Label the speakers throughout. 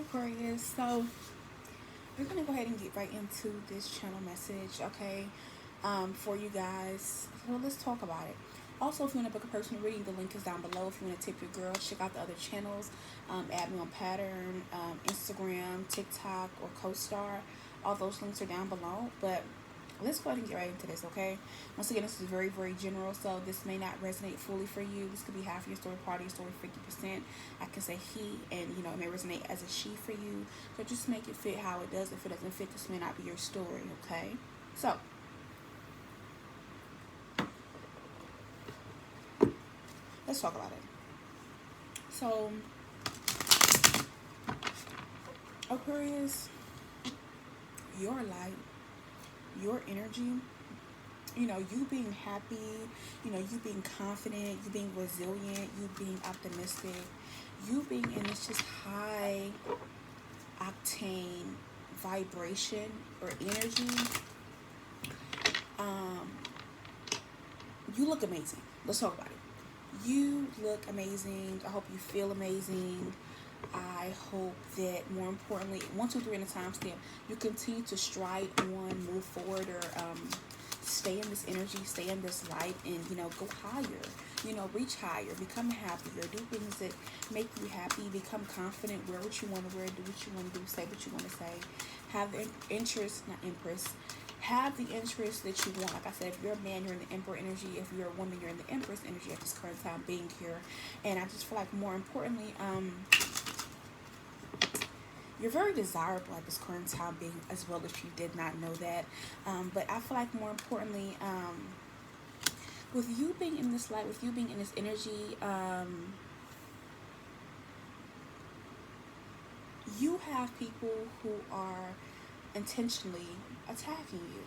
Speaker 1: Aquarius. So we're gonna go ahead and get right into this channel message, okay? For you guys. So let's talk about it. Also, if you want to book a personal reading, the link is down below. If you want to tip your girl, check out the other channels. Add me on Pattern, Instagram, TikTok, or CoStar. All those links are down below. But let's go ahead and get right into this, okay? Once again, this is very, very general, so this may not resonate fully for you. This could be half your story, part of your story, 50%. I can say he, and it may resonate as a she for you. So just make it fit how it does. If it doesn't fit, this may not be your story, okay? So let's talk about it. So Aquarius, your light, your energy, you being happy, you being confident, you being resilient, you being optimistic, you being in this just high octane vibration or energy, you look amazing. Let's talk about it. You look amazing. I hope you feel amazing. I hope that, more importantly, 1, 2, 3 in a timestamp, you continue to stride on, move forward, or stay in this energy, stay in this light, and go higher. Reach higher, become happier, do things that make you happy, become confident, wear what you want to wear, do what you want to do, say what you want to say, have the interest, not empress, have the interest that you want. Like I said, if you're a man, you're in the Emperor energy. If you're a woman, you're in the Empress energy at this current time being here. And I just feel like, more importantly, you're very desirable at this current time being, as well, if you did not know that. But I feel like, more importantly, with you being in this light, with you being in this energy, you have people who are intentionally attacking you.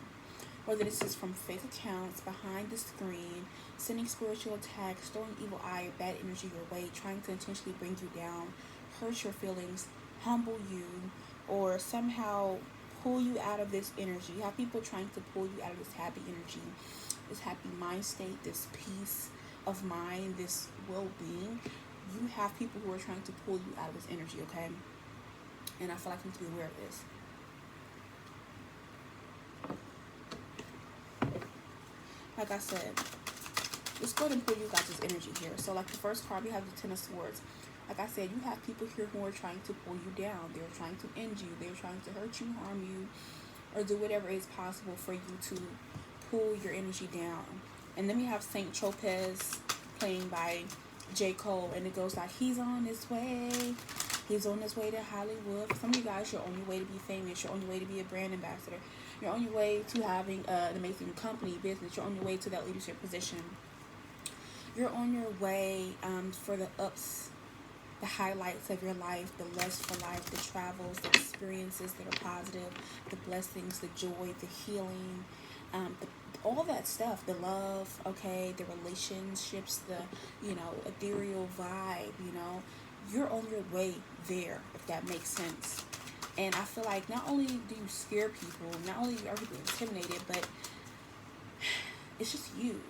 Speaker 1: Whether this is from fake accounts, behind the screen, sending spiritual attacks, throwing evil eye or bad energy your way, trying to intentionally bring you down, hurt your feelings, humble you, or somehow pull you out of this energy. You have people trying to pull you out of this happy energy, this happy mind state, this peace of mind, this well-being. You have people who are trying to pull you out of this energy, okay? And I feel like you need to be aware of this. Like I said, let's go ahead and pull you guys' energy here. So, like the first card, we have the Ten of Swords. Like I said, you have people here who are trying to pull you down. They're trying to end you. They're trying to hurt you, harm you, or do whatever is possible for you to pull your energy down. And then we have Saint Tropez playing by J. Cole, and it goes like, he's on his way. He's on his way to Hollywood. For some of you guys, you're on your way to be famous. You're on your way to be a brand ambassador. You're on your way to having an amazing company, business. You're on your way to that leadership position. You're on your way for the ups, the highlights of your life, the lust for life, the travels, the experiences that are positive, the blessings, the joy, the healing, all that stuff, the love, okay, the relationships, the, ethereal vibe, you're on your way there, if that makes sense. And I feel like not only do you scare people, not only are people intimidated, but it's just you.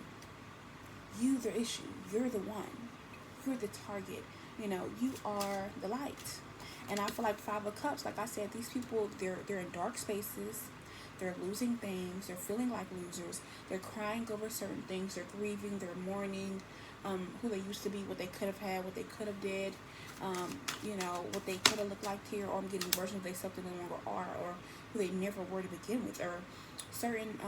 Speaker 1: You, the issue. You're the one. You're the target. You are the light. And I feel like 5 of Cups, like I said, these people, they're in dark spaces. They're losing things. They're feeling like losers. They're crying over certain things. They're grieving. They're mourning who they used to be, what they could have had, what they could have did, what they could have looked like here, or I'm getting versions of themselves they no longer are, or who they never were to begin with, or certain,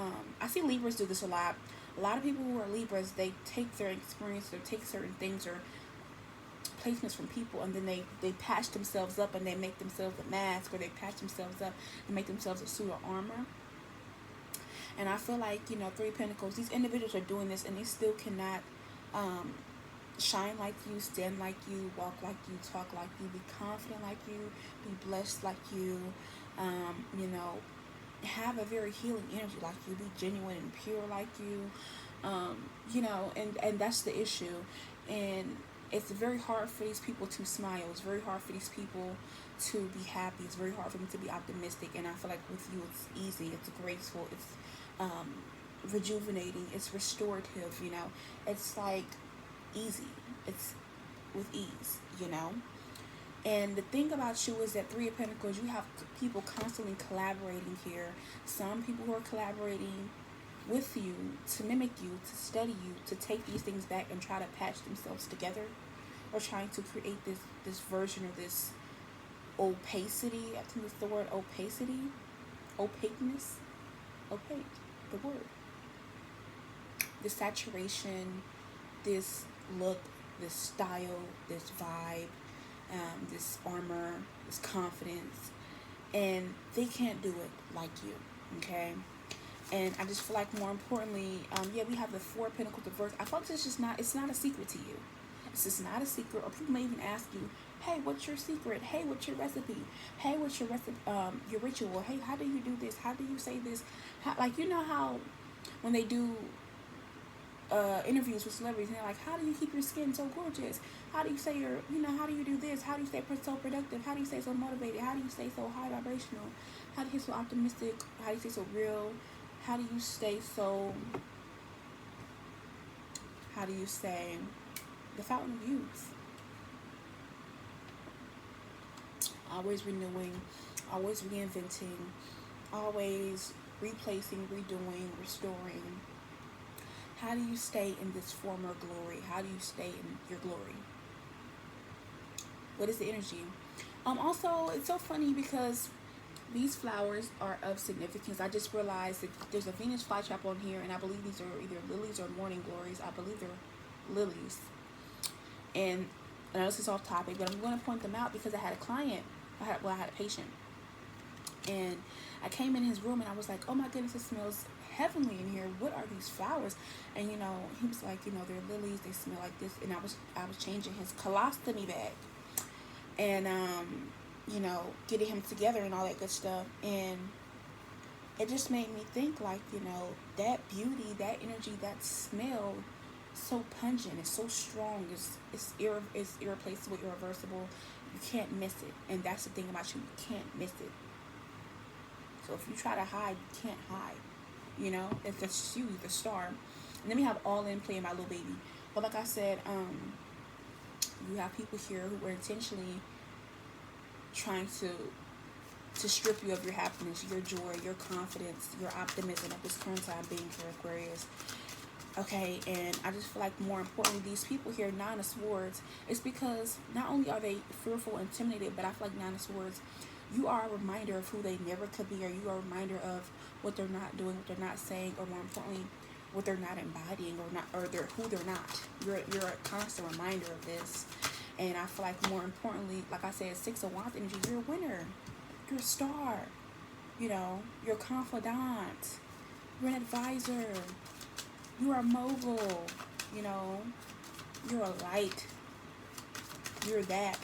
Speaker 1: I see Libras do this a lot. A lot of people who are Libras, they take their experience, or take certain things, or placements from people, and then they patch themselves up, and they make themselves a mask, or they patch themselves up and make themselves a suit of armor. And I feel like, 3 of Pentacles, these individuals are doing this, and they still cannot shine like you, stand like you, walk like you, talk like you, be confident like you, be blessed like you, have a very healing energy like you, be genuine and pure like you, and that's the issue. And it's very hard for these people to smile. It's very hard for these people to be happy. It's very hard for them to be optimistic. And I feel like with you, it's easy, it's graceful, it's rejuvenating, it's restorative, It's like easy. It's with ease, And the thing about you is that Three of Pentacles, you have people constantly collaborating here. Some people who are collaborating with you to mimic you, to study you, to take these things back and try to patch themselves together, or trying to create this version of this opacity. I think it's the word opacity, opaqueness, opaque, the word. This saturation, this look, this style, this vibe, this armor, this confidence, and they can't do it like you, okay? And I just feel like more importantly, yeah, we have the Four of Pentacles reversed. I feel like it's not a secret to you. It's just not a secret. Or people may even ask you, hey, what's your secret? Hey, what's your recipe? Hey, what's your your ritual? Hey, how do you do this? How do you say this? Like, you know how when they do interviews with celebrities, and they're like, how do you keep your skin so gorgeous? How do you say how do you do this? How do you stay so productive? How do you stay so motivated? How do you stay so high vibrational? How do you stay so optimistic? How do you stay so real? How do you stay so, how do you say, the fountain of youth? Always renewing, always reinventing, always replacing, redoing, restoring. How do you stay in this former glory? How do you stay in your glory? What is the energy? Also, it's so funny because these flowers are of significance. I just realized that there's a Venus flytrap on here, and I believe these are either lilies or morning glories. I believe they're lilies. And I know this is off topic, but I'm going to point them out because I had a client. I had a patient. And I came in his room and I was like, oh my goodness, it smells heavenly in here. What are these flowers? And he was like, they're lilies, they smell like this. And I was changing his colostomy bag. And getting him together and all that good stuff. And it just made me think, like, that beauty, that energy, that smell, so pungent, it's so strong, it's irreplaceable, irreversible. You can't miss it. And that's the thing about you can't miss it. So if you try to hide, you can't hide. It's just you, the star. And then we have All In playing My Little Baby. But like I said, you have people here who are intentionally trying to strip you of your happiness, your joy, your confidence, your optimism at this current time being here, Aquarius. Okay, and I just feel like more importantly, these people here, Nine of Swords, it's because not only are they fearful, intimidated, but I feel like Nine of Swords, you are a reminder of who they never could be, or you are a reminder of what they're not doing, what they're not saying, or more importantly, what they're not embodying, or who they're not. You're a constant reminder of this. And I feel like more importantly, like I said, Six of Wands energy, you're a winner. You're a star. You're a confidant. You're an advisor. You're a mogul. You're a light. You're that.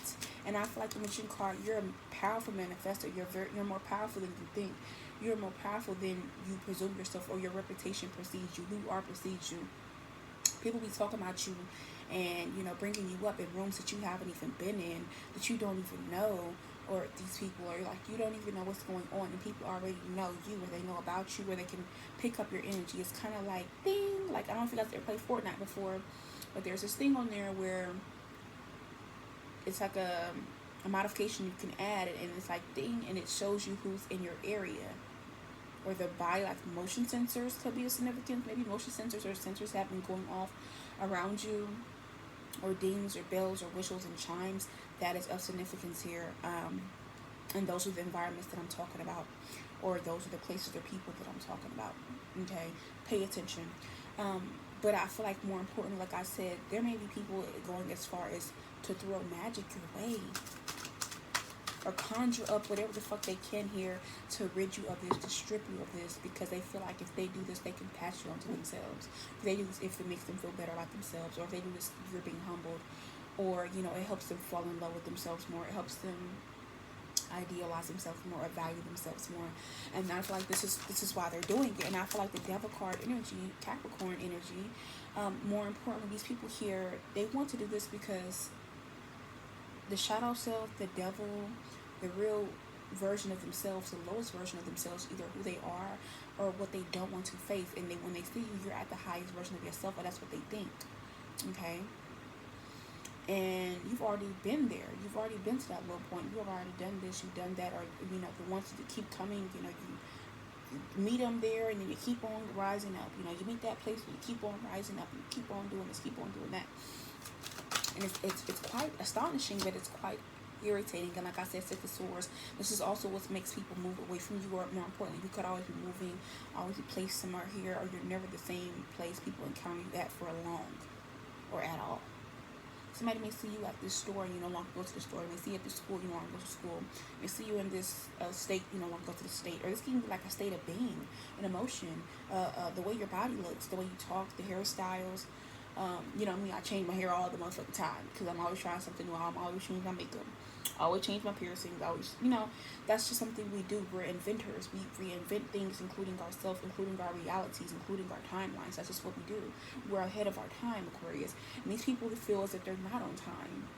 Speaker 1: And I feel like the Magician card, you're a powerful manifestor. You're more powerful than you think. You're more powerful than you presume yourself, or your reputation precedes you. Who you are precedes you. People be talking about you and bringing you up in rooms that you haven't even been in, that you don't even know, or these people are like, you don't even know what's going on, and people already know you, or they know about you, where they can pick up your energy. It's kind of like ding, like, I don't know if you guys ever played Fortnite before, but there's this thing on there where it's like a modification you can add, and it's like ding, and it shows you who's in your area. Or the body, like motion sensors could be a significance. Maybe motion sensors or sensors have been going off around you, or dings or bells or whistles and chimes. That is of significance here. And those are the environments that I'm talking about, or those are the places or people that I'm talking about. Okay, pay attention. But I feel like more importantly, like I said, there may be people going as far as to throw magic your way, or conjure up whatever the fuck they can here to rid you of this, to strip you of this, because they feel like if they do this, they can pass you on to themselves. If they do this, if it makes them feel better about themselves, or if they do this, you're being humbled, or it helps them fall in love with themselves more. It helps them idealize themselves more, or value themselves more. And I feel like this is why they're doing it. And I feel like the Devil card energy, Capricorn energy, more importantly, these people here, they want to do this because the shadow self, the devil, the real version of themselves, the lowest version of themselves, either who they are or what they don't want to face. And when they see you, you're at the highest version of yourself, or that's what they think. Okay? And you've already been there. You've already been to that low point. You've already done this, you've done that, or the ones that keep coming, you meet them there, and then you keep on rising up. You meet that place where you keep on rising up, and you keep on doing this, keep on doing that. And it's quite astonishing, but it's quite irritating. And like I said, Six of Swords, this is also what makes people move away from you, or more importantly, you could always be moving, always be placed somewhere here, or you're never the same place. People encounter you at for long or at all. Somebody may see you at this store and you no longer go to the store. They may see you at this school, you no longer go to school. They see you in this state, you no longer go to the state. Or this can be like a state of being, an emotion, the way your body looks, the way you talk, the hairstyles. I change my hair all the motherfucking time because I'm always trying something new. I'm always changing my makeup. I always change my piercings. That's just something we do. We're inventors. We reinvent things, including ourselves, including our realities, including our timelines. That's just what we do. We're ahead of our time, Aquarius. And these people feel as if they're not on time.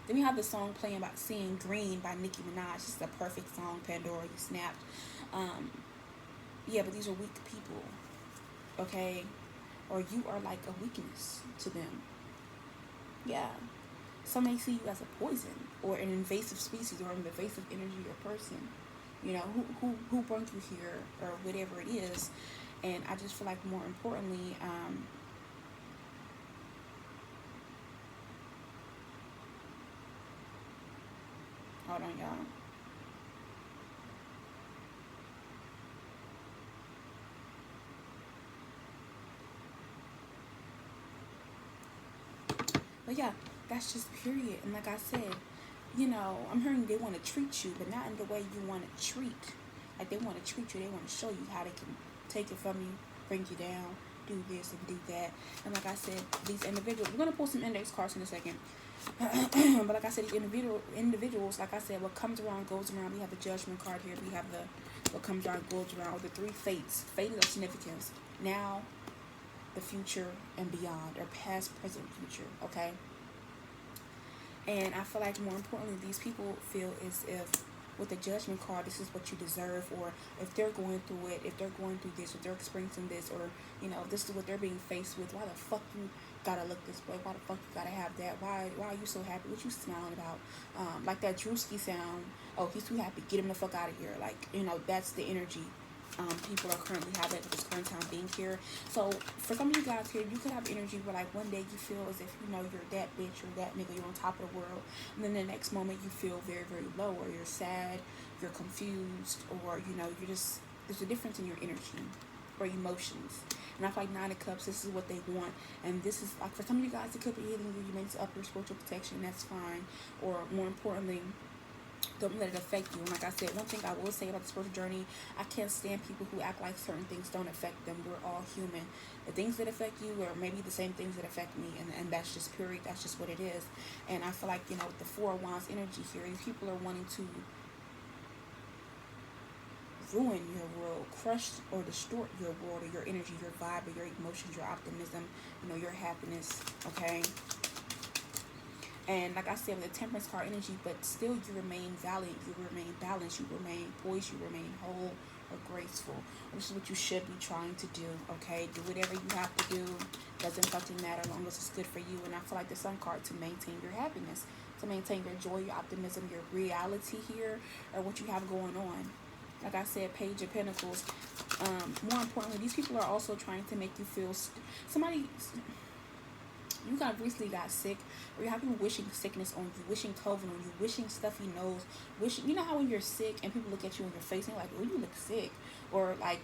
Speaker 1: Then we have the song playing about Seeing Green by Nicki Minaj. This is a perfect song. Pandora, you snapped. But these are weak people. Okay? Or you are like a weakness to them. Yeah. Some may see you as a poison or an invasive species or an invasive energy or person. Who brought you here or whatever it is. And I just feel like more importantly, hold on, y'all. But yeah, that's just period. And like I said, I'm hearing they want to treat you, but not in the way you want to treat. Like they want to treat you, they want to show you how they can take it from you, bring you down, do this and do that. And like I said, these individuals, we're going to pull some index cards in a second. But like I said, these individuals, like I said, what comes around goes around. We have the Judgment card here. We have what comes around goes around, or the three fates. Fate is of significance. Now, the future, and beyond, or past, present, future. Okay. And I feel like more importantly, these people feel as if with the Judgment card, this is what you deserve, or if they're going through it, if they're going through this, if they're experiencing this, or this is what they're being faced with. Why the fuck you gotta look this way? Why the fuck you gotta have that? Why are you so happy? What you smiling about? Like that Drewski sound. Oh, he's too happy. Get him the fuck out of here. Like that's the energy. People are currently having at this current time being here. So for some of you guys here, you could have energy where like one day you feel as if you're that bitch or that nigga, you're on top of the world, and then the next moment you feel very, very low, or you're sad, you're confused, or you're just, there's a difference in your energy or emotions. And I feel like Nine of Cups, this is what they want. And this is like, for some of you guys, it could be healing you, meant to up your spiritual protection, that's fine. Or more importantly, don't let it affect you. And like I said, one thing I will say about the spiritual journey, I can't stand people who act like certain things don't affect them. We're all human. The things that affect you are maybe the same things that affect me, and that's just period. That's just what it is. And I feel like, with the Four of Wands energy here, these people are wanting to ruin your world, crush or distort your world, or your energy, your vibe, or your emotions, your optimism, your happiness, okay? And like I said, with the Temperance card energy, but still you remain valiant, you remain balanced, you remain poised, you remain whole or graceful. Which is what you should be trying to do, okay? Do whatever you have to do. Doesn't fucking matter as long as it's good for you. And I feel like the Sun card, to maintain your happiness, to maintain your joy, your optimism, your reality here, or what you have going on. Like I said, Page of Pentacles. More importantly, these people are also trying to make you feel you recently got sick, or you have people wishing sickness on you, wishing COVID on you, wishing stuffy nose, wishing, how when you're sick and people look at you in your face and they're like, oh, you look sick, or like,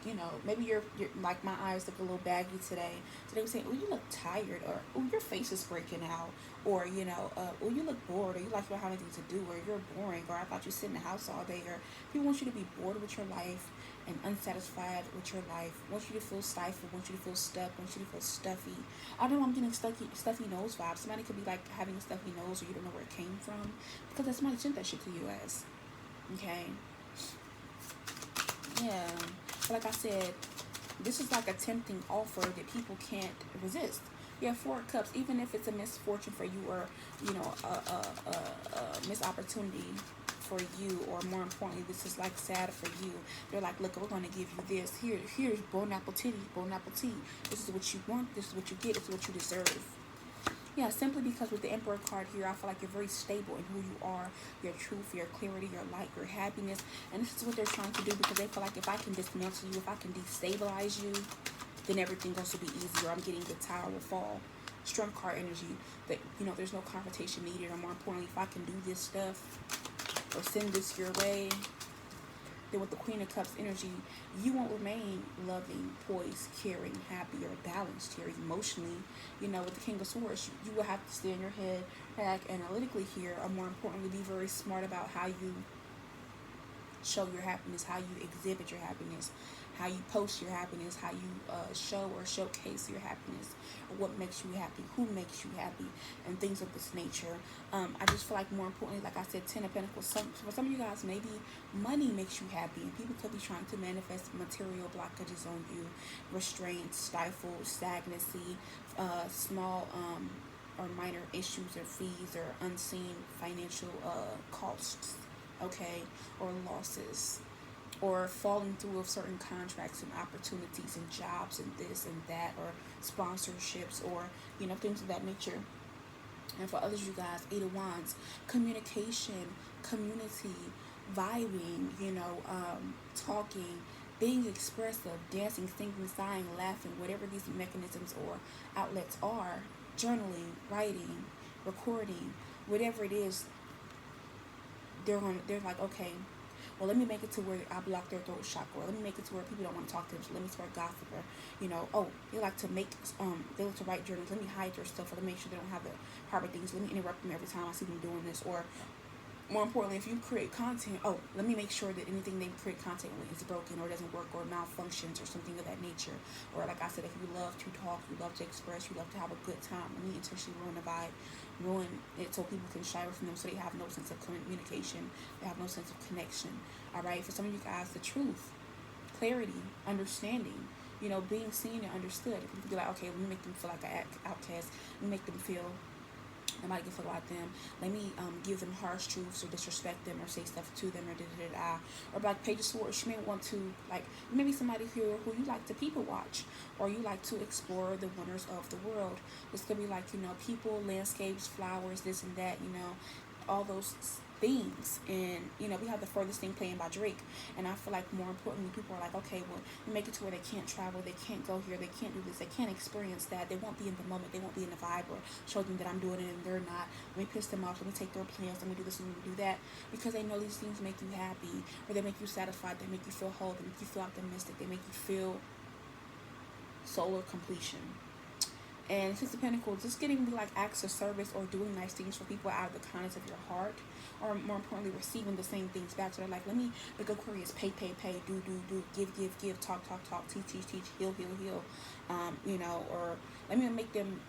Speaker 1: maybe you're like, my eyes look a little baggy today, so they would say, oh, you look tired, or oh, your face is breaking out, or oh, you look bored, or you like you don't have anything to do, or you're boring, or I thought you sit in the house all day, or people want you to be bored with your life and unsatisfied with your life, want you to feel stifled, want you to feel stuck, want you to feel stuffy. I know I'm getting stuffy nose vibes. Somebody could be like having a stuffy nose, or you don't know where it came from, because that's somebody sent that shit to you as. Okay. Yeah. But like I said, this is like a tempting offer that people can't resist. You have Four of Cups, even if it's a misfortune for you, or a missed opportunity for you, or more importantly, this is like sad for you. They're like, look, we're going to give you this. Here's bon appetit, bon appetit. This is what you want. This is what you get. This is what you deserve. Yeah, simply because with the Emperor card here, I feel like you're very stable in who you are, your truth, your clarity, your light, your happiness. And this is what they're trying to do, because they feel like if I can dismantle you, if I can destabilize you, then everything else will be easier. I'm getting the tower will fall. Strength card energy, that, you know, there's no confrontation needed. Or more importantly, if I can do this stuff or send this your way, then with the Queen of Cups energy, you won't remain loving, poised, caring, happy, or balanced here emotionally. You know, with the King of Swords, you will have to stay in your head, act analytically here, or more importantly, be very smart about how you show your happiness, how you exhibit your happiness, how you post your happiness, how you show or showcase your happiness, or what makes you happy, who makes you happy, and things of this nature. I just feel like more importantly, like I said, Ten of Pentacles, for some of you guys, maybe money makes you happy, and people could be trying to manifest material blockages on you, restraints, stifle, stagnancy, small or minor issues or fees or unseen financial costs, okay, or losses, or falling through of certain contracts and opportunities and jobs and this and that, or sponsorships, or, you know, things of that nature. And for others, you guys, Eight of Wands, communication, community, vibing, you know, talking, being expressive, dancing, singing, sighing, laughing, whatever these mechanisms or outlets are, journaling, writing, recording, whatever it is, they're like, okay, well, let me make it to where I block their throat chakra. Or let me make it to where people don't want to talk to them. So let me start gossiping. You know, oh, they like to make, they like to write journals. Let me hide their stuff, or let me make sure they don't have the harbor things. Let me interrupt them every time I see them doing this. Or more importantly, if you create content, oh, let me make sure that anything they create content with is broken or doesn't work or malfunctions or something of that nature. Or like I said, if you love to talk, you love to express, you love to have a good time, let me intentionally ruin the vibe, ruin it so people can shy away from them, so they have no sense of communication, they have no sense of connection. All right, for some of you guys, the truth, clarity, understanding, you know, being seen and understood. If you can be like, okay, let me make them feel like an outcast, let me make them feel nobody can feel about them. Let me give them harsh truths or disrespect them or say stuff to them or da. Or like Page of Swords, you may want to, like, maybe somebody who you like to people watch, or you like to explore the wonders of the world. This could be like, you know, people, landscapes, flowers, this and that, you know, all those things. And, you know, we have The Furthest Thing playing by Drake, and I feel like more importantly, people are like, okay, well, we make it to where they can't travel, they can't go here, they can't do this, they can't experience that, they won't be in the moment, they won't be in the vibe, or show them that I'm doing it and they're not. Let me piss them off, let me take their plans, let me do this and let me do that, because they know these things make you happy, or they make you satisfied, they make you feel whole, they make you feel optimistic, they make you feel solar completion. And Six of Pentacles, just getting like acts of service or doing nice things for people out of the kindness of your heart, or more importantly, receiving the same things back. So they're like, let me make Aquarius pay, do, give, talk, teach, heal. You know, or let me make them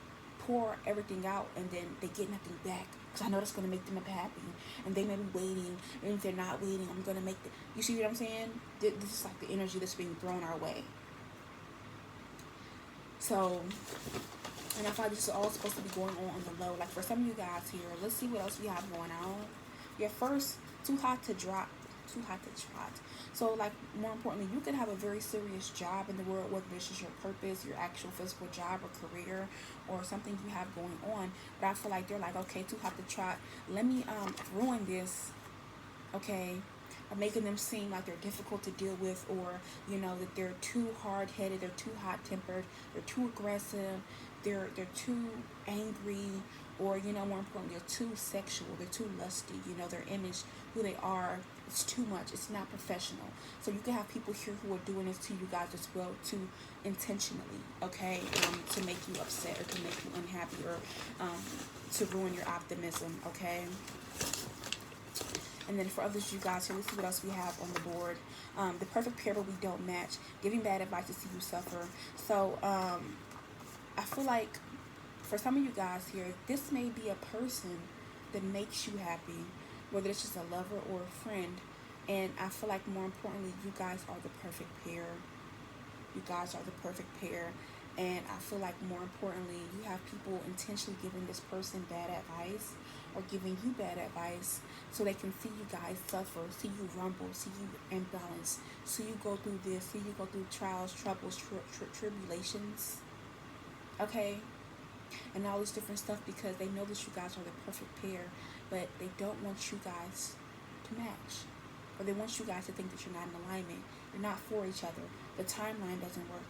Speaker 1: pour everything out and then they get nothing back. Because I know that's going to make them happy. And they may be waiting. And if they're not waiting, I'm going to make them. You see what I'm saying? This is like the energy that's being thrown our way. So, and I thought this is all supposed to be going on the low. Like for some of you guys here, let's see what else we have going on. Your first, too hot to drop, too hot to trot. So like more importantly, you could have a very serious job in the world, whether this is your purpose, your actual physical job or career, or something you have going on. But I feel like they're like, okay, too hot to trot. Let me ruin this, okay, of making them seem like they're difficult to deal with, or you know that they're too hard-headed, they're too hot-tempered, they're too aggressive, they're too angry, or you know, more importantly, they're too sexual, they're too lusty. You know, their image, who they are, it's too much, it's not professional. So you can have people here who are doing this to you guys as well, to intentionally, okay, to make you upset or to make you unhappy, or to ruin your optimism, okay. And then for others, you guys, here, let's see what else we have on the board. The perfect pair, but we don't match. Giving bad advice to see you suffer. So, I feel like for some of you guys here, this may be a person that makes you happy, whether it's just a lover or a friend. And I feel like more importantly, you guys are the perfect pair. You guys are the perfect pair. And I feel like more importantly, you have people intentionally giving this person bad advice or giving you bad advice so they can see you guys suffer, see you rumble, see you imbalance, see you go through this, see you go through trials, troubles, tribulations. Okay? and all this different stuff, because they know that you guys are the perfect pair, but they don't want you guys to match, or they want you guys to think that you're not in alignment. You're not for each other. The timeline doesn't work.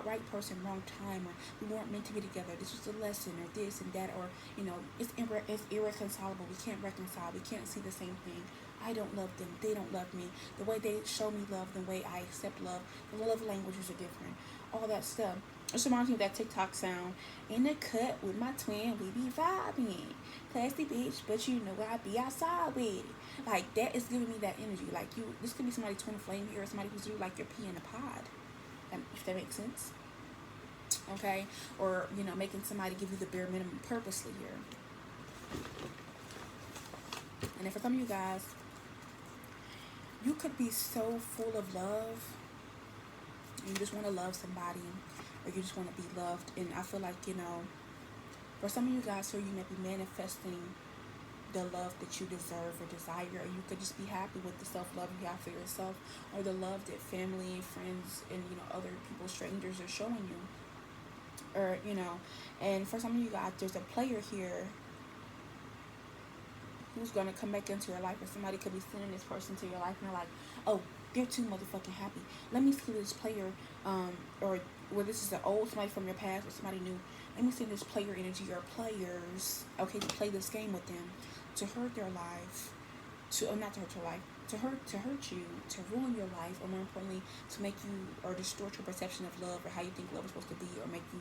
Speaker 1: Right person, wrong time, or we weren't meant to be together. This was a lesson, or this and that, or it's irreconcilable. We can't reconcile. We can't see the same thing. I don't love them. They don't love me. The way they show me love, the way I accept love, the love languages are different. All that stuff. It reminds me of that TikTok sound. In the cut with my twin, we be vibing. Classy bitch, but you know I be outside with it. Like, that is giving me that energy. Like, this could be somebody twin flame here, or somebody who's you like your pea in a pod. If that makes sense. Okay? Or, making somebody give you the bare minimum purposely here. And then for some of you guys, you could be so full of love. You just want to love somebody, or you just want to be loved. And I feel like, for some of you guys here, you may be manifesting the love that you deserve or desire, or you could just be happy with the self-love you have for yourself, or the love that family, friends, and other people, strangers, are showing you. Or and for some of you guys, there's a player here who's going to come back into your life, or somebody could be sending this person to your life, and they're like, oh, they're too motherfucking happy. Let me see this player, or this is an old somebody from your past, or somebody new. Let me send this player energy, or players, okay, to play this game with them, to hurt their life, not to hurt your life, to hurt you, to ruin your life, or more importantly, to make you, or distort your perception of love, or how you think love is supposed to be, or make you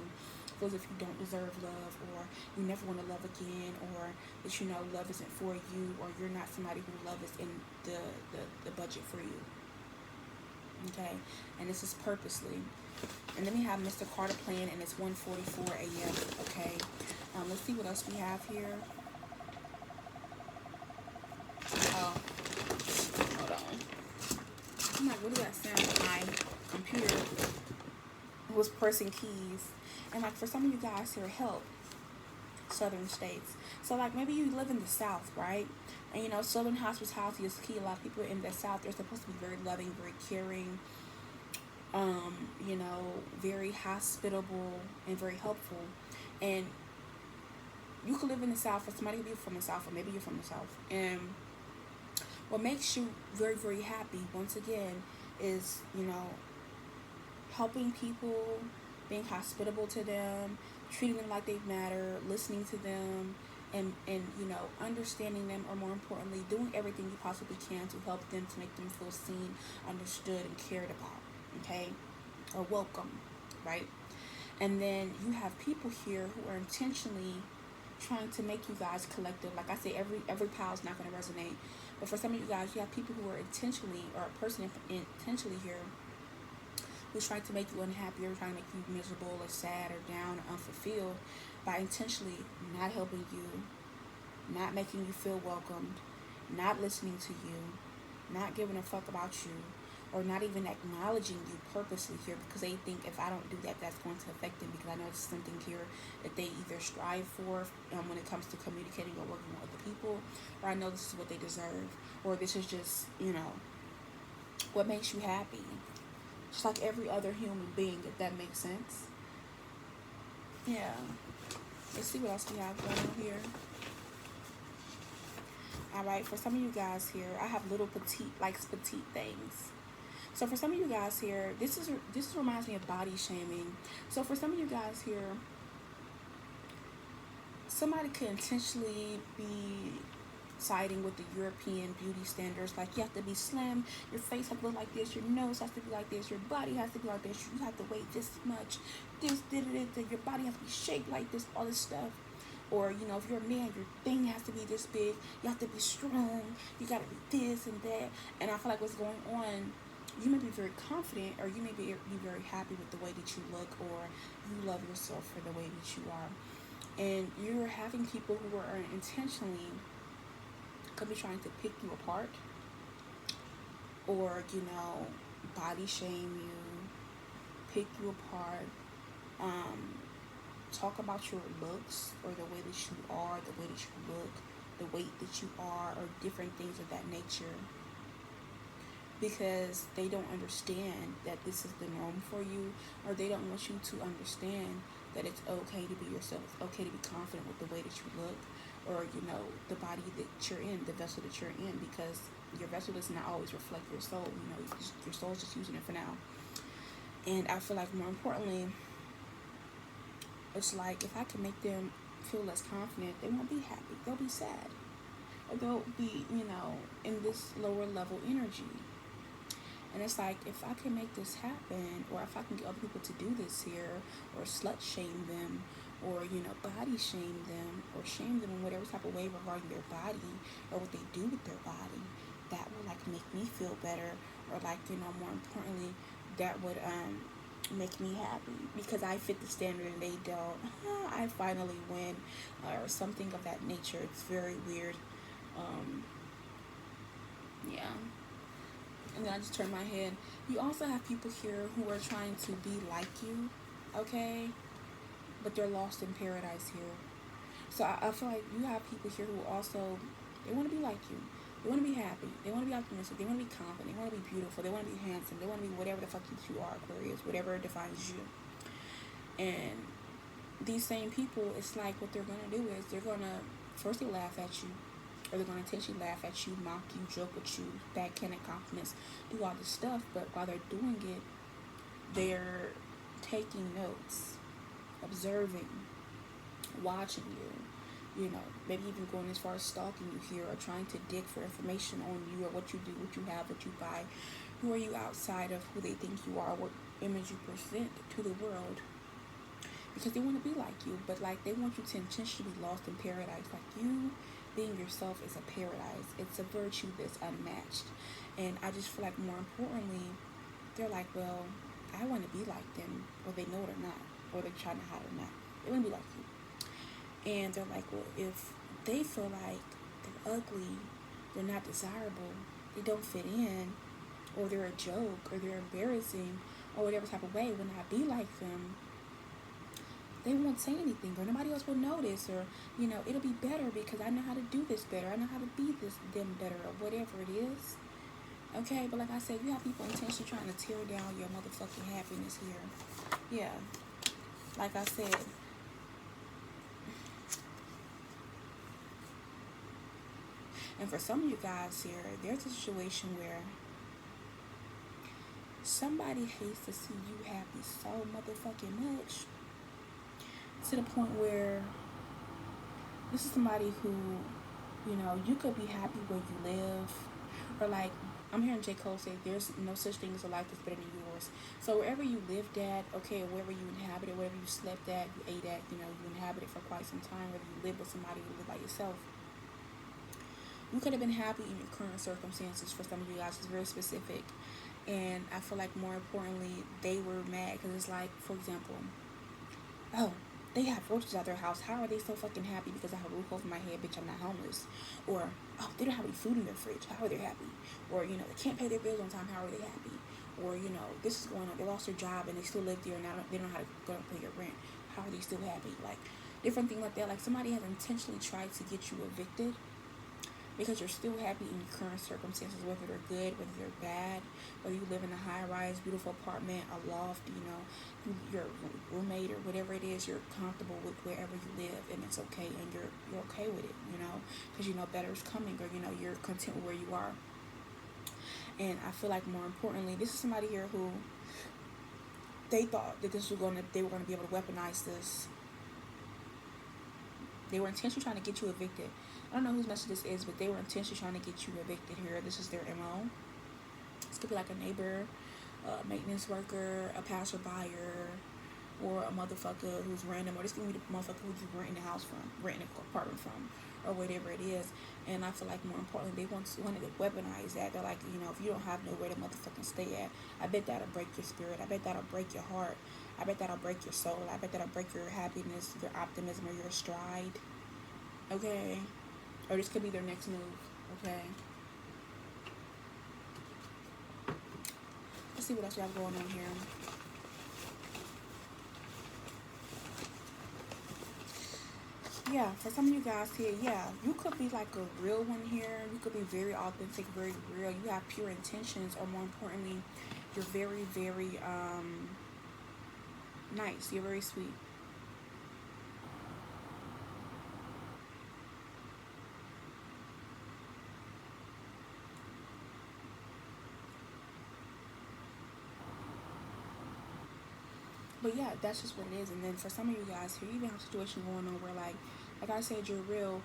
Speaker 1: feel as if you don't deserve love, or you never want to love again, or that love isn't for you, or you're not somebody who love is in the budget for you. Okay, and this is purposely. And then we have Mr. Carter playing, and it's 1:44 a.m. Okay, let's see what else we have here. Oh, hold on. I'm like, what does that sound? My computer was pressing keys, and like for some of you guys here, help. Southern states. So like maybe you live in the South, right? And Southern hospitality is key. A lot of people in the South, they're supposed to be very loving, very caring, very hospitable and very helpful. And you could live in the South, or somebody could be from the South, or maybe you're from the South. And what makes you very, very happy, once again, is, helping people, being hospitable to them, treating them like they matter, listening to them, and understanding them, or more importantly, doing everything you possibly can to help them, to make them feel seen, understood, and cared about, okay? Or welcome, right? And then you have people here who are intentionally trying to make you guys collective. Like I say, every pile is not going to resonate. But for some of you guys, you have people who are intentionally, or a person intentionally here, who's trying to make you unhappy, or trying to make you miserable, or sad, or down, or unfulfilled, by intentionally not helping you, not making you feel welcomed, not listening to you, not giving a fuck about you, or not even acknowledging you purposely here, because they think if I don't do that, that's going to affect them, because I know it's something here that they either strive for when it comes to communicating or working with other people, or I know this is what they deserve, or this is just, what makes you happy. Just like every other human being, if that makes sense. Yeah. Let's see what else we have going on here. Alright, for some of you guys here, I have little petite things. So for some of you guys here, this reminds me of body shaming. So for some of you guys here, somebody could intentionally be siding with the European beauty standards. Like, you have to be slim, your face has to look like this, your nose has to be like this, your body has to be like this, you have to weigh this much, your body has to be shaped like this, all this stuff. Or, if you're a man, your thing has to be this big, you have to be strong, you gotta be this and that. And I feel like what's going on, you may be very confident, or you may be very happy with the way that you look, or you love yourself for the way that you are. And you're having people who are intentionally could be trying to pick you apart, or body shame you, pick you apart, talk about your looks, or the way that you are, the way that you look, the weight that you are, or different things of that nature, because they don't understand that this is the norm for you, or they don't want you to understand that it's okay to be yourself. It's okay to be confident with the way that you look, or the body that you're in, the vessel that you're in, because your vessel does not always reflect your soul. Your soul's just using it for now. And I feel like more importantly, it's like if I can make them feel less confident, they won't be happy. They'll be sad. Or they'll be, in this lower level energy. And it's like, if I can make this happen, or if I can get other people to do this here, or slut shame them, or, body shame them, or shame them in whatever type of way regarding their body, or what they do with their body, that will, like, make me feel better, or, like, more importantly, that would, make me happy, because I fit the standard and they don't. I finally win, or something of that nature. It's very weird. Yeah. And then I just turn my head. You also have people here who are trying to be like you, okay? But they're lost in paradise here. So I feel like you have people here who also, they want to be like you. They want to be happy. They want to be optimistic. They want to be confident. They want to be beautiful. They want to be handsome. They want to be whatever the fuck you are, Aquarius. Whatever defines you. And these same people, it's like what they're going to do is they're going to, first they laugh at you. Or they're going to intentionally laugh at you, mock you, joke with you, backhanded compliments, do all this stuff. But while they're doing it, they're taking notes, observing, watching you, maybe even going as far as stalking you here, or trying to dig for information on you, or what you do, what you have, what you buy. Who are you outside of who they think you are, what image you present to the world. Because they want to be like you, but like they want you to intentionally be lost in paradise. Like you being yourself is a paradise. It's a virtue that's unmatched. And I just feel like more importantly, they're like, well, I want to be like them, or they know it or not, or they're trying to hide it or not. They want to be like you. And they're like, well, if they feel like they're ugly, they're not desirable, they don't fit in, or they're a joke, or they're embarrassing, or whatever type of way, when I be like them, they won't say anything, or nobody else will notice, or it'll be better because I know how to do this better, I know how to be them better, or whatever it is. Okay, but like I said, you have people intentionally trying to tear down your motherfucking happiness here. Yeah, like I said, and for some of you guys here, there's a situation where somebody hates to see you happy so motherfucking much, to the point where this is somebody who, you could be happy where you live, or like I'm hearing J. Cole say there's no such thing as a life that's better than yours. So wherever you lived at, okay, or wherever you inhabited, wherever you slept at, you ate at, you inhabited for quite some time, whether you live with somebody or you live by yourself, you could have been happy in your current circumstances. For some of you guys, it's very specific. And I feel like more importantly, they were mad because it's like, for example, oh, they have roaches at their house. How are they so fucking happy because I have a roof over my head, bitch, I'm not homeless? Or, oh, they don't have any food in their fridge. How are they happy? Or, they can't pay their bills on time. How are they happy? Or, this is going on. They lost their job and they still live there and they don't know how to go and pay your rent. How are they still happy? Like, different things like that. Like, somebody has intentionally tried to get you evicted because you're still happy in your current circumstances, whether they're good, whether they're bad, whether you live in a high-rise, beautiful apartment, a loft, your roommate or whatever it is, you're comfortable with wherever you live, and it's okay, and you're okay with it, because better is coming, or you're content with where you are. And I feel like more importantly, this is somebody here who they thought that they were gonna be able to weaponize this. They were intentionally trying to get you evicted. I don't know whose message this is, but they were intentionally trying to get you evicted here. This is their MO. This could be like a neighbor, a maintenance worker, a passerby, or a motherfucker who's random, or this could be the motherfucker who you renting the house from, renting an apartment from, or whatever it is. And I feel like more importantly, they wanted to weaponize that. They're like, if you don't have nowhere to motherfucking stay at, I bet that'll break your spirit. I bet that'll break your heart. I bet that'll break your soul. I bet that'll break your happiness, your optimism, or your stride. Okay? Or this could be their next move. Okay? Let's see what else we have going on here. Yeah, for some of you guys here, yeah, you could be like a real one here. You could be very authentic, very real. You have pure intentions, or more importantly, you're very, very nice. You're very sweet. But yeah, that's just what it is. And then for some of you guys here, you even have a situation going on where like I said, you're real,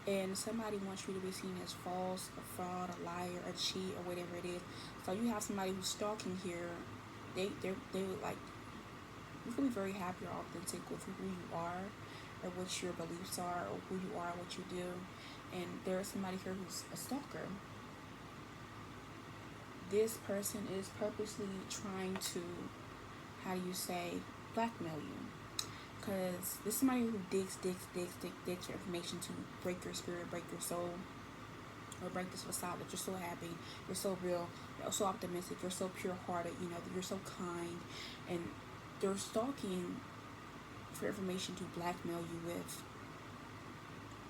Speaker 1: and somebody wants you to be seen as false, a fraud, a liar, a cheat, or whatever it is. So you have somebody who's stalking here. They would like, you can be very happy or authentic with who you are, or what your beliefs are, or who you are, what you do. And there's somebody here who's a stalker. This person is purposely trying to, how do you say, blackmail you. Because this is somebody who digs your information to break your spirit, break your soul, or break this facade that you're so happy, you're so real, you're so optimistic, you're so pure-hearted, you know, that you're so kind. And they're stalking for information to blackmail you with,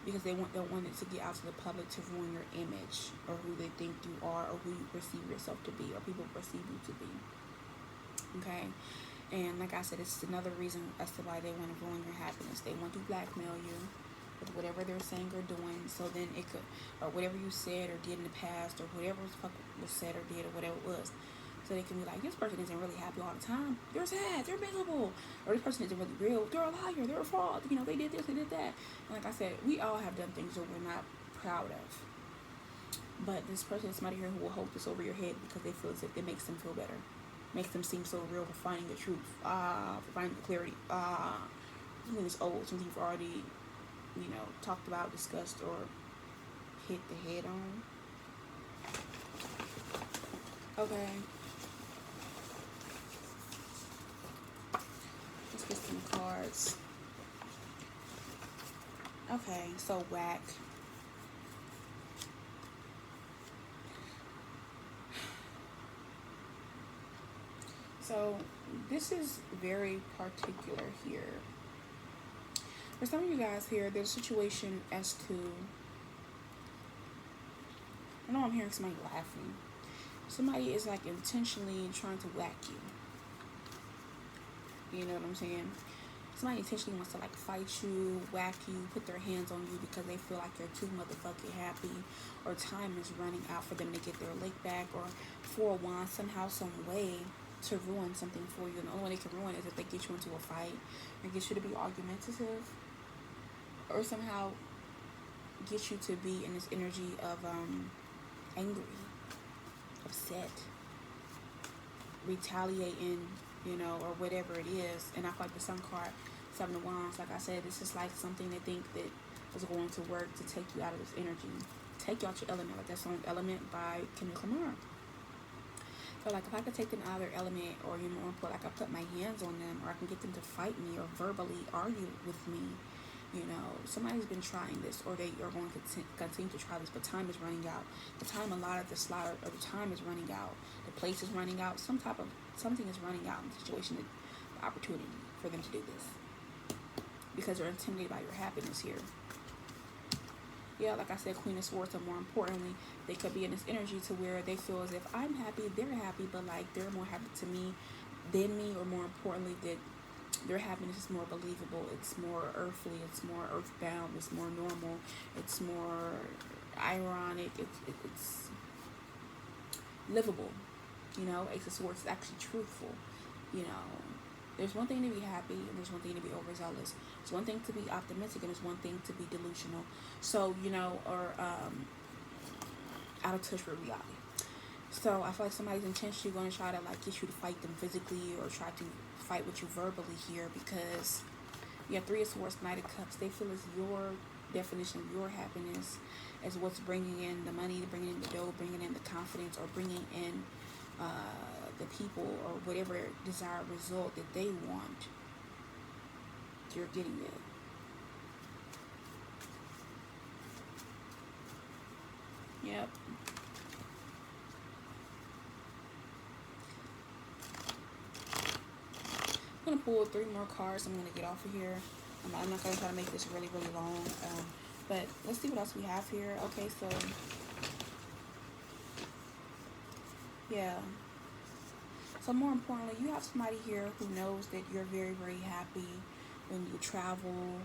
Speaker 1: because they want it to get out to the public to ruin your image, or who they think you are, or who you perceive yourself to be, or people perceive you to be. Okay? And like I said, it's another reason as to why they want to ruin your happiness. They want to blackmail you with whatever they're saying or doing, so then it could, or whatever you said or did in the past, or whatever was said or did, or whatever it was. So they can be like, this person isn't really happy all the time. They're sad. They're miserable. Or this person isn't really real. They're a liar. They're a fraud. You know, they did this, they did that. And like I said, we all have done things that we're not proud of. But this person is somebody here who will hold this over your head because they feel as if it makes them feel better. Makes them seem so real for finding the truth. For finding the clarity. Something that's old. Something you've already, you know, talked about, discussed, or hit the head on. Okay. Let's get some cards. Okay, so whack. So this is very particular here. For some of you guys here, there's a situation as to, I know I'm hearing somebody laughing. Somebody is like intentionally trying to whack you. You know what I'm saying? Somebody intentionally wants to like fight you, whack you, put their hands on you because they feel like you're too motherfucking happy, or time is running out for them to get their lick back, or for a while, somehow, some way to ruin something for you. And the only way they can ruin it is if they get you into a fight, or get you to be argumentative, or somehow get you to be in this energy of angry, upset, retaliating, you know, or whatever it is. And I feel like the Sun card, Seven of Wands, like I said, this is like something they think that is going to work to take you out of this energy, take you out your element, like that song Element by Kendrick Lamar. So like if I could take them out of their element, or you know, like I put my hands on them, or I can get them to fight me or verbally argue with me, you know, somebody's been trying this, or they are going to continue to try this, but time is running out. The time allotted, the slot, or the time is running out. The place is running out. Something is running out in the situation, the opportunity for them to do this, because they're intimidated by your happiness here. Yeah, like I said, Queen of Swords, and more importantly, they could be in this energy to where they feel as if I'm happy, they're happy, but like they're more happy to me than me, or more importantly, that their happiness is more believable, it's more earthly, it's more earthbound, it's more normal, it's more ironic, it's livable, you know. Ace of Swords is actually truthful, you know. There's one thing to be happy, and there's one thing to be overzealous. It's one thing to be optimistic, and it's one thing to be delusional. So, you know, or out of touch with reality. So I feel like somebody's intentionally going to try to like get you to fight them physically, or try to fight with you verbally here, because you have Three of Swords, Knight of Cups. They feel as your definition of your happiness is what's bringing in the money, bringing in the dough, bringing in the confidence, or bringing in the people, or whatever desired result that they want. You're getting it. Yep. I'm going to pull 3 more cards. I'm going to get off of here. I'm not going to try to make this really, really long. But let's see what else we have here. Okay, so yeah. So more importantly, you have somebody here who knows that you're very, very happy when you travel,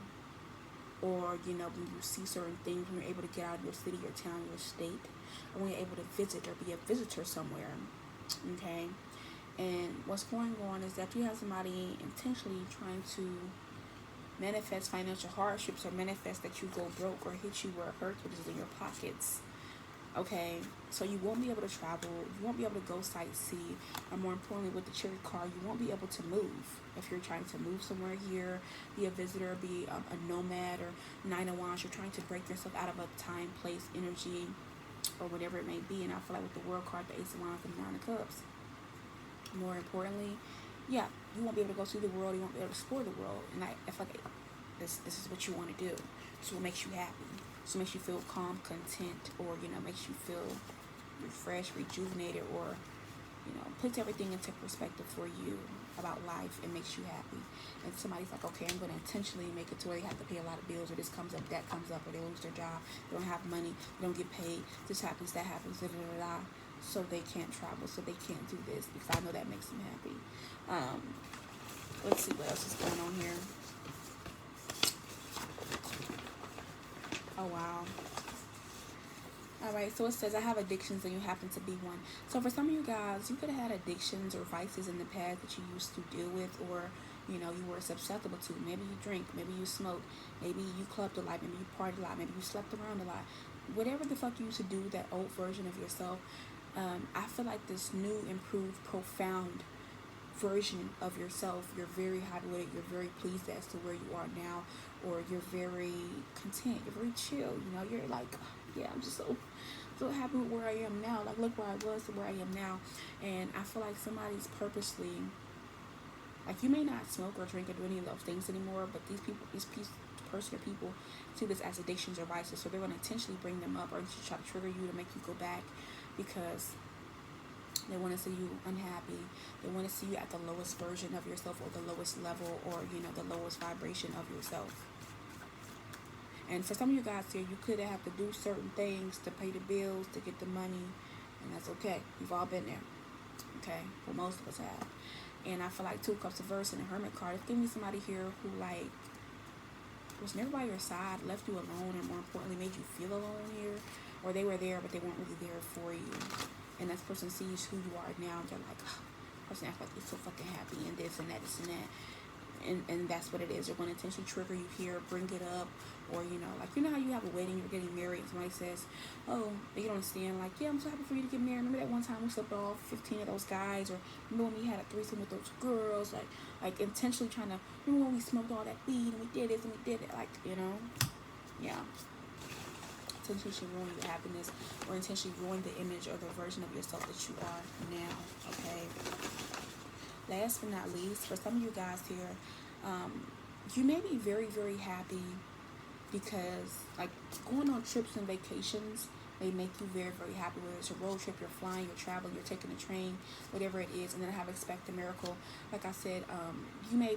Speaker 1: or, you know, when you see certain things, when you're able to get out of your city, your town, your state, or when you're able to visit or be a visitor somewhere. Okay? And what's going on is that you have somebody intentionally trying to manifest financial hardships, or manifest that you go broke, or hit you where it hurts, which is in your pockets. Okay, so you won't be able to travel, you won't be able to go sightsee, and more importantly, with the Chariot card, you won't be able to move. If you're trying to move somewhere here, be a visitor, be a nomad, or Nine of Wands, you're trying to break yourself out of a time, place, energy, or whatever it may be. And I feel like with the World card, the Ace of Wands, and the Nine of Cups, more importantly, yeah, you won't be able to go see the world, you won't be able to explore the world. And I feel like this is what you want to do. This is what makes you happy. This makes you feel calm, content, or, you know, makes you feel refreshed, rejuvenated, or, you know, puts everything into perspective for you about life and makes you happy. And somebody's like, okay, I'm going to intentionally make it to where they have to pay a lot of bills, or this comes up, that comes up, or they lose their job, they don't have money, they don't get paid, this happens, that happens, da da da da. So they can't travel, so they can't do this, because I know that makes them happy. Let's see what else is going on here. Oh, wow. Alright, so it says, I have addictions and you happen to be one. So for some of you guys, you could have had addictions or vices in the past that you used to deal with, or, you know, you were susceptible to. Maybe you drink, maybe you smoke, maybe you clubbed a lot, maybe you partied a lot, maybe you slept around a lot. Whatever the fuck you used to do, that old version of yourself, I feel like this new, improved, profound version of yourself, you're very happy with it, you're very pleased as to where you are now, or you're very content, you're very chill, you know, you're like, yeah, I'm just so happy with where I am now. Like, look where I was to where I am now. And I feel like somebody's purposely, like, you may not smoke or drink or do any of those things anymore, but these people, person or people see this as addictions or vices, so they're going to intentionally bring them up or try to trigger you to make you go back, because they want to see you unhappy. They want to see you at the lowest version of yourself, or the lowest level, or, you know, the lowest vibration of yourself. And for some of you guys here, you could have to do certain things to pay the bills, to get the money, and that's okay. You've all been there. Okay? Well, most of us have. And I feel like Two of Cups reverse and the Hermit card, it's giving me somebody here who, like, was never by your side, left you alone, and more importantly, made you feel alone here. Or they were there, but they weren't really there for you. And this person sees who you are now, and they're like, oh, person acts like they're so fucking happy, and this and that, this and that. And that's what it is. They're going to intentionally trigger you here, bring it up, or, you know, like, you know how you have a wedding, you're getting married, and somebody says, oh, you don't understand, like, yeah, I'm so happy for you to get married. Remember that one time we slept off 15 of those guys, or remember when we had a threesome with those girls, like intentionally trying to, remember when we smoked all that weed, and we did this, and we did it, like, you know, yeah. Intentionally ruin your happiness, or intentionally ruin the image or the version of yourself that you are now. Okay. Last but not least, for some of you guys here, you may be very, very happy because, like, going on trips and vacations may make you very, very happy. Whether it's a road trip, you're flying, you're traveling, you're taking a train, whatever it is, and then have expect a miracle. Like I said, you may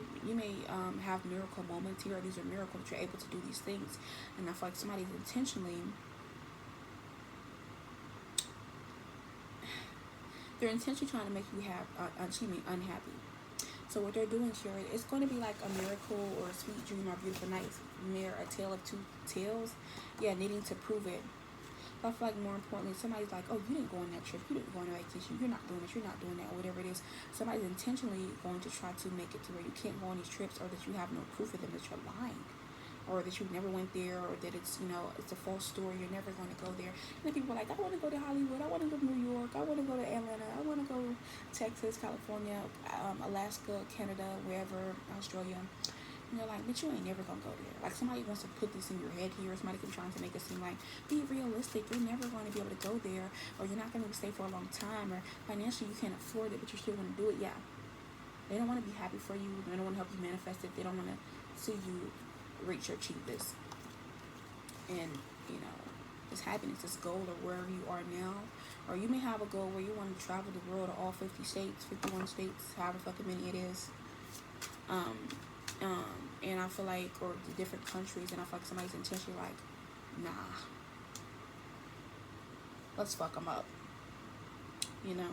Speaker 1: have miracle moments here. These are miracles that you're able to do these things, and I feel like somebody's intentionally, they're intentionally trying to make you unhappy. So what they're doing here, it's going to be like a miracle, or a sweet dream, or a beautiful night, a tale of two tales. Yeah, needing to prove it. But I feel like more importantly, somebody's like, oh, you didn't go on that trip, you didn't go on that vacation, you're not doing this, you're not doing that, whatever it is. Somebody's intentionally going to try to make it to where you can't go on these trips, or that you have no proof of them, that you're lying, or that you never went there, or that it's, you know, it's a false story, you're never going to go there. And then people are like, I want to go to Hollywood, I want to go to New York, I want to go to Atlanta, I want to go to Texas, California, Alaska, Canada, wherever, Australia. And they're like, but you ain't never gonna go there. Like, somebody wants to put this in your head here. Somebody keeps trying to make it seem like, be realistic. You're never going to be able to go there, or you're not going to stay for a long time, or financially you can't afford it, but you're still going to do it. Yeah, they don't want to be happy for you. They don't want to help you manifest it. They don't want to see you reach or achieve this. And, you know, this happiness, this goal, or wherever you are now, or you may have a goal where you want to travel the world to all 50 states, 51 states, however fucking many it is. And I feel like, or the different countries, and I feel like somebody's intentionally like, nah, let's fuck them up, you know.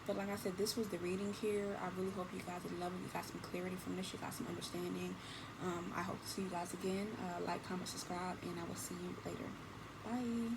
Speaker 1: But like I said, this was the reading here. I really hope you guys are loving. You got some clarity from this. You got some understanding. I hope to see you guys again. Like, comment, subscribe, and I will see you later. Bye.